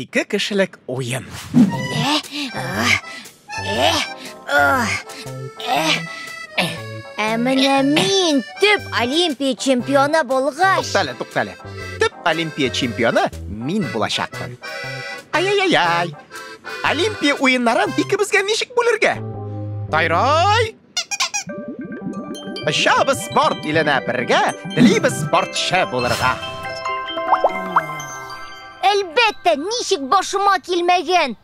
2 кешелек уен. Менә мин төп Олимпия чемпионы булгач. Туктале. Төп Олимпия чемпионы мин булачакмын. Ай-ай-ай. Олимпия уеннарын икебезгә ничек бүлергә? Тайрай! Шабыз спорт иленә бергә, телибез спортчы булырга. Әлбәттә, ничек башыма килмәгән?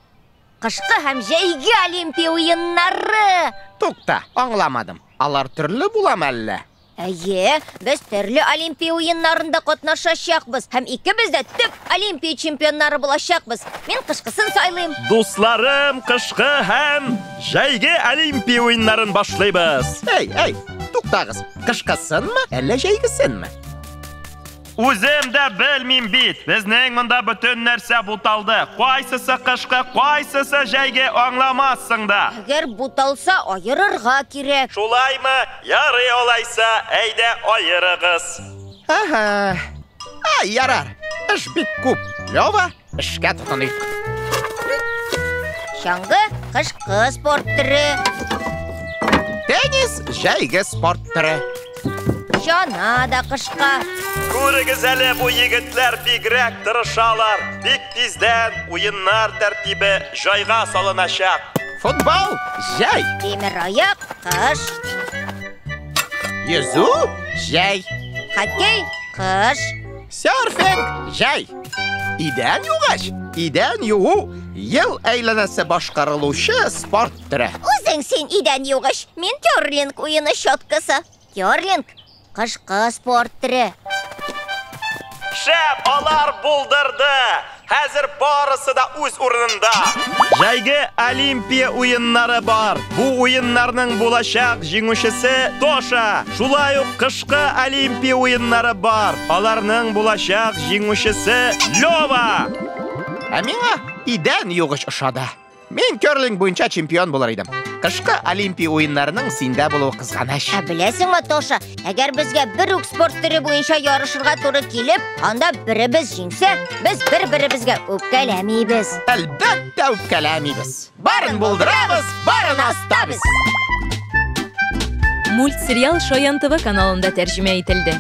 Кышкы һәм җәйге Олимпия уеннары. Тукта, аңламадым. Алар төрле буламы әллә? Әйе, без төрле Олимпия уеннарында катнашачакбыз һәм икебез дә төп Олимпия чемпионнары булачакбыз. Мин кышкысын сайлыйм. Дусларым, кышкы һәм җәйге Олимпия уеннарын башлыйбыз. Эй, туктагыз. Кышкысынмы, әллә җәйгесенме? Үзем дә белмим бит. Безнең монда бөтен нәрсә буталды. Кайсысы кышкы, кайсысы җәйге аңламассың да. Әгәр буталса, айырырга кирәк. Шулаймы? Ярый алайса, әйдә айырыгыз. Ага. Ярар. Эш бик күп. Лёва, эшкә тотыныйк. Чаңгы кышкы спорт түрі. Теннис җәйге спорт түрі. Чана да кышка. Күрегез әле, бу егетләр бигрәк тырышалар. Бик тиздән уеннар тәртибе җайга салыначак. Футбол җәй. Тимер аяк кыш. Йөзү җәй. Хоккей кыш. Серфинг җәй. Идән югач, идән юу ел әйләнәсе башкарылучы спорт түрі. Үзең син идән югач, мин керлинг уены щеткасы. Керлинг кышкы спорт түрі. Шәп, алар булдырды. Хәзер барысы да үз урынында. Җәйге Олимпия уеннары бар. Бу уеннарның булачак җиңүчесе Тоша. Шулай ук кышкы Олимпия уеннары бар. Аларның булачак җиңүчесе Лёва. Ә миңа идән югыч ошады. Мин керлинг буенча чемпион булыр идем. Кышкы Олимпия уеннарының синдә булуы кызганыч. Беләсеңме, Тоша, әгәр безгә бер үк спорт түрі буенча ярышырга туры килеп, анда беребез җиңсә, без бер-беребезгә үпкәләмибез. Әлбәттә үпкәләмибез. Барын булдырабыз, барын астабыз. Мультсериал Шаян ТВ каналында тәрҗемә ителде.